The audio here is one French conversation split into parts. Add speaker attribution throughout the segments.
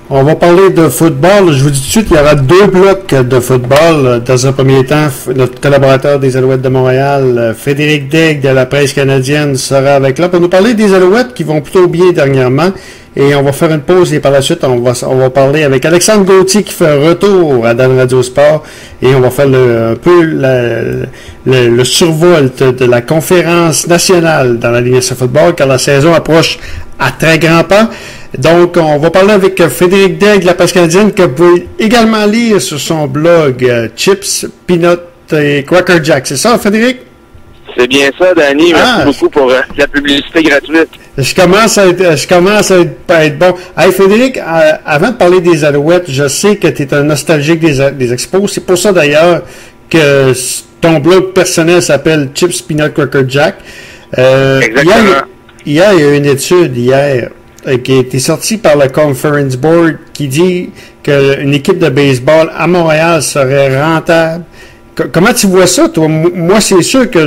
Speaker 1: On va parler de football. Je vous dis tout de suite, il y aura deux blocs de football. Dans un premier temps, notre collaborateur des Alouettes de Montréal, Frédéric Daigle de la presse canadienne, sera avec là pour nous parler des Alouettes qui vont plutôt bien dernièrement. Et on va faire une pause et par la suite, on va parler avec Alexandre Gauthier qui fait un retour à Dan Radio Sport et on va faire un peu le survol de la conférence nationale dans la Ligue de football car la saison approche à très grands pas. Donc, on va parler avec Frédéric Daigle de la presse canadienne que vous pouvez également lire sur son blog Chips, Peanuts et Cracker Jack. C'est ça, Frédéric?
Speaker 2: C'est bien ça, Danny. Merci beaucoup pour la publicité gratuite.
Speaker 1: Je commence à être bon. Hey, Frédéric, avant de parler des Alouettes, je sais que tu es un nostalgique des Expos. C'est pour ça, d'ailleurs, que ton blog personnel s'appelle Chips, Peanuts, Cracker Jack.
Speaker 2: Exactement.
Speaker 1: Hier, il y a une étude, qui a été sortie par le Conference Board qui dit qu'une équipe de baseball à Montréal serait rentable. Comment tu vois ça, toi? Moi, c'est sûr que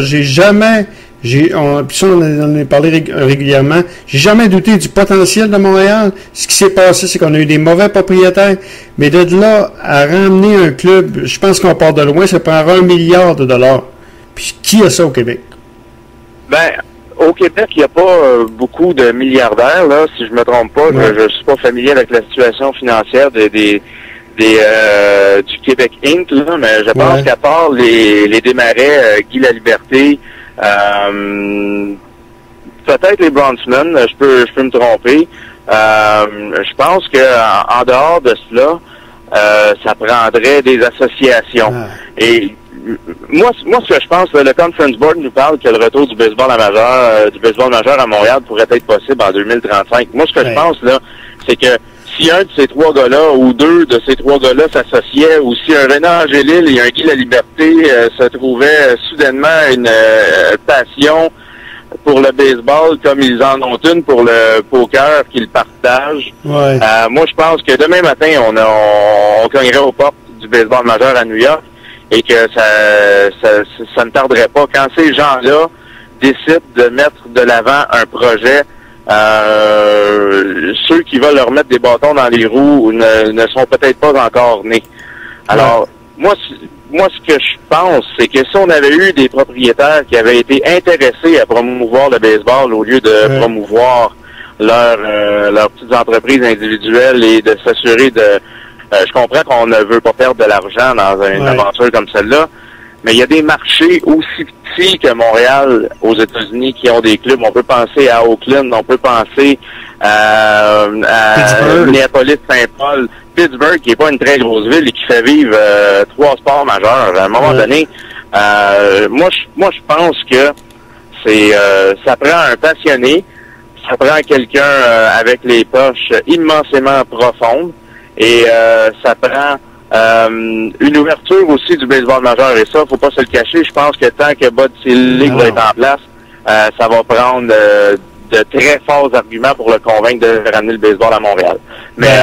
Speaker 1: puis ça, on en a parlé régulièrement, j'ai jamais douté du potentiel de Montréal. Ce qui s'est passé, c'est qu'on a eu des mauvais propriétaires, mais de là à ramener un club, je pense qu'on part de loin, ça prendra $1 milliard. Puis qui a ça au Québec?
Speaker 2: Ben, au Québec, il n'y a pas beaucoup de milliardaires, là, si je me trompe pas.
Speaker 1: Ouais.
Speaker 2: Je suis pas familier avec la situation financière du Québec Inc., là, mais je pense qu'à part les Desmarais, Guy Laliberté, peut-être les Bronfman, je peux me tromper. Je pense que en dehors de cela, ça prendrait des associations. Et moi, ce que je pense, le Conference Board nous parle que le retour du baseball majeur à Montréal pourrait être possible en 2035. Moi, ce que je pense, là, c'est que si un de ces trois gars-là, ou deux de ces trois gars-là s'associaient, ou si un Renan Angélil et un Guy Laliberté se trouvaient soudainement une passion pour le baseball comme ils en ont une pour le poker qu'ils partagent.
Speaker 1: Ouais.
Speaker 2: Moi, je pense que demain matin, on cognerait aux portes du baseball majeur à New York et que ça ne tarderait pas. Quand ces gens-là décident de mettre de l'avant un projet, ceux qui veulent leur mettre des bâtons dans les roues ne sont peut-être pas encore nés. Alors, moi, ce que je pense, c'est que si on avait eu des propriétaires qui avaient été intéressés à promouvoir le baseball au lieu de promouvoir leurs petites entreprises individuelles et de s'assurer de... je comprends qu'on ne veut pas perdre de l'argent dans une aventure comme celle-là, mais il y a des marchés aussi petits que Montréal aux États-Unis qui ont des clubs. On peut penser à Oakland, on peut penser à Minneapolis-Saint-Paul, Pittsburgh, qui est pas une très grosse ville et qui fait vivre 3 sports majeurs. À un moment donné, moi je pense que ça prend un passionné, ça prend quelqu'un avec les poches immensément profondes et ça prend une ouverture aussi du baseball majeur. Et ça, faut pas se le cacher. Je pense que tant que Bud Selig va être en place, ça va prendre de très forts arguments pour le convaincre de ramener le baseball à Montréal. Mais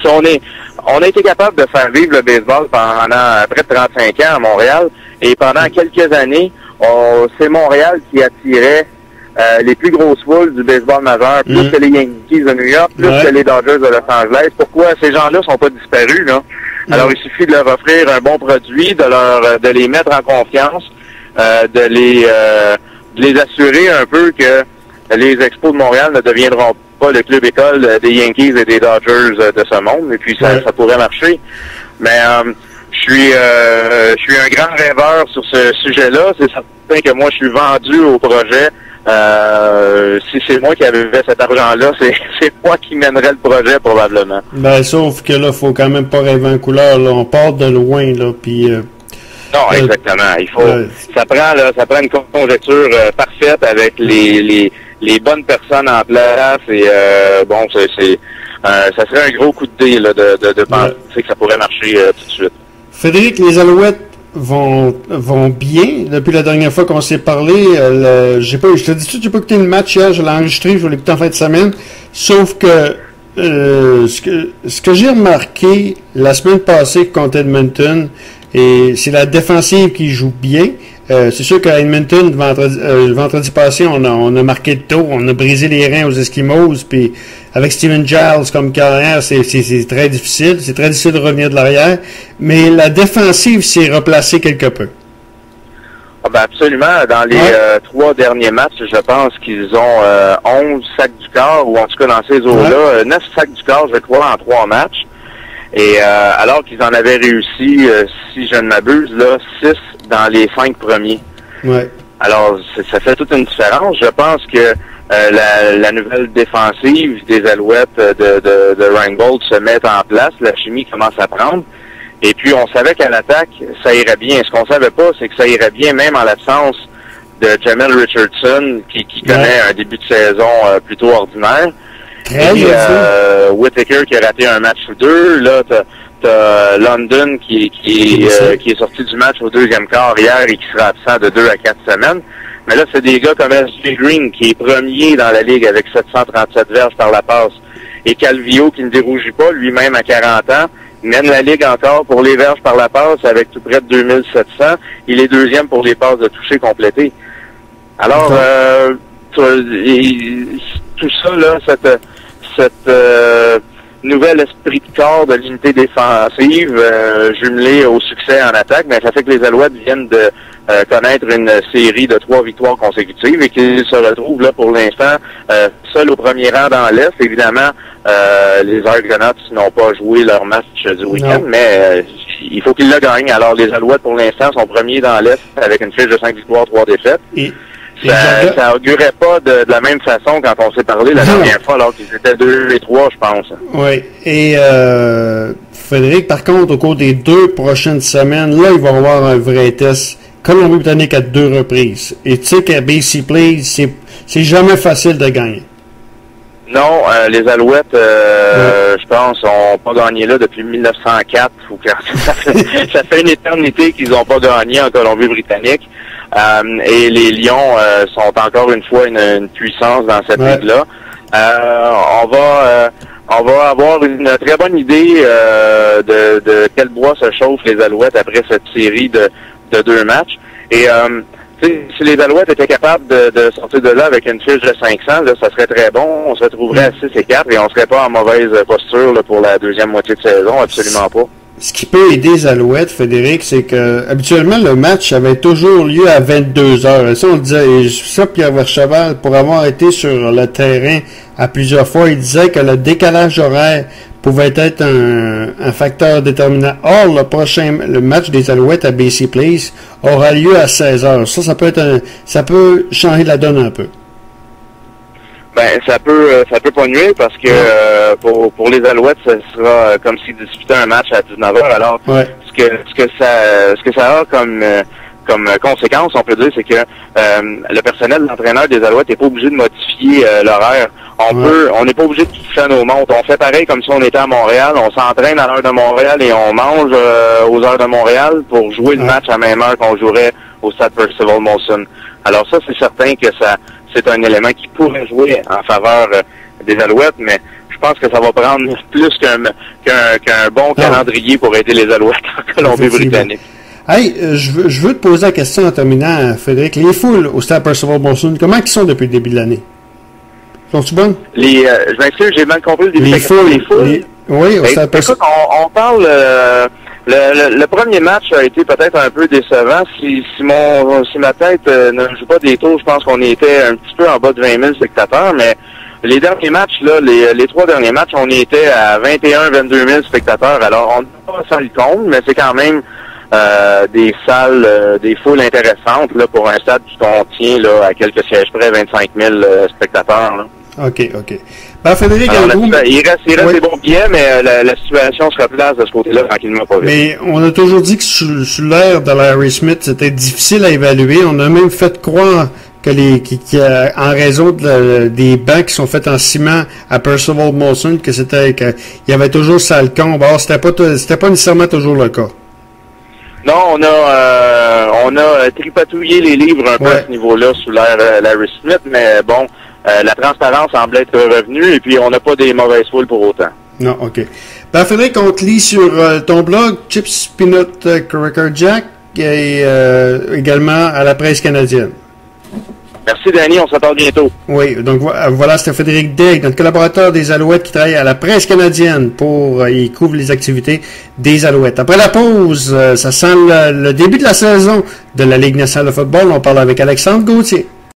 Speaker 2: si on a été capable de faire vivre le baseball pendant près de 35 ans à Montréal, et pendant quelques années, c'est Montréal qui attirait les plus grosses foules du baseball majeur, plus que les Yankees de New York, plus que les Dodgers de Los Angeles. Pourquoi ces gens-là sont pas disparus, là? Alors, il suffit de leur offrir un bon produit, de les mettre en confiance, de les assurer un peu que les Expos de Montréal ne deviendront pas le club école des Yankees et des Dodgers de ce monde, et puis ça pourrait marcher. Mais je suis un grand rêveur sur ce sujet-là. C'est certain que moi, je suis vendu au projet. Si c'est moi qui avais cet argent-là, c'est moi qui mènerais le projet probablement.
Speaker 1: Ben, sauf que là, faut quand même pas rêver en couleur. Là. On part de loin, là, puis...
Speaker 2: non, exactement. Il faut, ça prend une conjecture parfaite avec les bonnes personnes en place et bon, ça serait un gros coup de dé là, de penser que ça pourrait marcher tout de suite.
Speaker 1: Frédéric, les Alouettes vont bien. Depuis la dernière fois qu'on s'est parlé, je te dis tout, j'ai pas écouté le match hier, je l'ai enregistré, je vais l'écouter en fin de semaine. Sauf que ce que j'ai remarqué la semaine passée contre Edmonton, et c'est la défensive qui joue bien. C'est sûr qu'à Edmonton, le vendredi passé, on a marqué le taux, on a brisé les reins aux Eskimos, puis avec Steven Giles comme carrière, c'est très difficile. C'est très difficile de revenir de l'arrière. Mais la défensive s'est replacée quelque peu.
Speaker 2: Ah ben absolument. Dans les 3 derniers matchs, je pense qu'ils ont 11 sacs du quart, ou en tout cas dans ces eaux-là, 9 sacs du quart, je crois, en 3 matchs. Et alors qu'ils en avaient réussi, si je ne m'abuse, là, 6 dans les 5 premiers.
Speaker 1: Ouais.
Speaker 2: Alors, ça fait toute une différence. Je pense que la nouvelle défensive des Alouettes de Reinbold se met en place. La chimie commence à prendre. Et puis, on savait qu'à l'attaque, ça irait bien. Ce qu'on savait pas, c'est que ça irait bien même en l'absence de Jamel Richardson, qui connaît un début de saison plutôt ordinaire. Et Whittaker qui a raté un match ou 2. Là, t'as London qui est sorti du match au 2e quart hier et qui sera absent de 2 à 4 semaines. Mais là, c'est des gars comme S.J. Green qui est premier dans la ligue avec 737 verges par la passe. Et Calvillo qui ne dérougit pas, lui-même à 40 ans, mène la ligue encore pour les verges par la passe avec tout près de 2700. Il est 2e pour les passes de toucher complétées. Alors, tout ça, là, cette nouvel esprit de corps de l'unité défensive jumelé au succès en attaque, mais ça fait que les Alouettes viennent de connaître une série de 3 victoires consécutives et qu'ils se retrouvent là pour l'instant seuls au premier rang dans l'Est. Évidemment, les Argonauts n'ont pas joué leur match du week-end, mais il faut qu'ils le gagnent. Alors les Alouettes pour l'instant sont premiers dans l'Est avec une fiche de 5 victoires, 3 défaites. Ça augurait pas de la même façon quand on s'est parlé la dernière fois, alors qu'ils étaient 2 et 3, je pense.
Speaker 1: Oui. Et Frédéric, par contre, au cours des 2 prochaines semaines, là, il va y avoir un vrai test. Colombie-Britannique à 2 reprises. Et tu sais qu'à BC Place, c'est jamais facile de gagner.
Speaker 2: Non, les Alouettes, je pense, ont pas gagné là depuis 1904. Ça fait une éternité qu'ils n'ont pas gagné en Colombie-Britannique. Et les Lions sont encore une fois une puissance dans cette ligue-là. On va avoir une très bonne idée de quel bois se chauffent les Alouettes après cette série de 2 matchs. Et si les Alouettes étaient capables de sortir de là avec une fiche de 500, là, ça serait très bon. On se retrouverait à 6 et 4 et on serait pas en mauvaise posture là, pour la deuxième moitié de saison, absolument pas.
Speaker 1: Ce qui peut aider les Alouettes, Frédéric, c'est que habituellement le match avait toujours lieu à 22 heures. Et ça, on le disait, et ça, Pierre Vercheval, pour avoir été sur le terrain à plusieurs fois, il disait que le décalage horaire pouvait être un facteur déterminant. Or, le match des Alouettes à BC Place aura lieu à 16 heures. Ça peut changer la donne un peu.
Speaker 2: Ben, ça peut pas nuire parce que pour les Alouettes, ça sera comme s'ils disputaient un match à 19h. Alors, ce que ça a comme conséquence, on peut dire, c'est que le personnel, l'entraîneur des Alouettes n'est pas obligé de modifier l'horaire. On n'est pas obligé de toucher à nos montres. On fait pareil comme si on était à Montréal. On s'entraîne à l'heure de Montréal et on mange aux heures de Montréal pour jouer le match à la même heure qu'on jouerait au stade Percival Molson. Alors ça, c'est certain que c'est un élément qui pourrait jouer en faveur des Alouettes, mais je pense que ça va prendre plus qu'un bon calendrier pour aider les Alouettes en Colombie-Britannique.
Speaker 1: Hey, je veux te poser la question en terminant, Frédéric. Les foules au stade Percival Molson, comment ils sont depuis le début de l'année? Sont-ils bonnes?
Speaker 2: Je m'excuse, j'ai mal compris le début.
Speaker 1: Les foules. Oui, au stade Percival.
Speaker 2: Écoute, on parle... Le premier match a été peut-être un peu décevant. Si ma tête ne joue pas des tours, je pense qu'on était un petit peu en bas de 20 000 spectateurs, mais les derniers matchs, là, les 3 derniers matchs, on était à 21-22 000 spectateurs. Alors, on n'a pas ça le compte, mais c'est quand même des salles, des foules intéressantes là, pour un stade qui contient là, à quelques sièges près 25 000 spectateurs. Là.
Speaker 1: OK. Ben, Frédéric,
Speaker 2: il reste des bons billets, mais la situation se replace de ce côté-là tranquillement pas vite.
Speaker 1: Mais on a toujours dit que sous l'ère de Larry Smith, c'était difficile à évaluer. On a même fait croire que en raison des bancs qui sont faits en ciment à Percival Molson, qu'il y avait toujours salle comble. Or, c'était pas nécessairement toujours le cas.
Speaker 2: Non, on a tripatouillé les livres un peu à ce niveau-là sous l'ère Larry Smith, mais bon, la transparence semble être revenue et puis on n'a pas des mauvaises foules pour autant.
Speaker 1: Non, OK. Ben, Frédéric, on te lit sur ton blog, Chips Peanut Cracker Jack. et également à la presse canadienne.
Speaker 2: Merci, Danny. On se reparle bientôt.
Speaker 1: Oui, donc voilà, c'était Frédéric Daigle, notre collaborateur des Alouettes qui travaille à la presse canadienne il couvre les activités des Alouettes. Après la pause, ça sent le début de la saison de la Ligue nationale de football. On parle avec Alexandre Gauthier.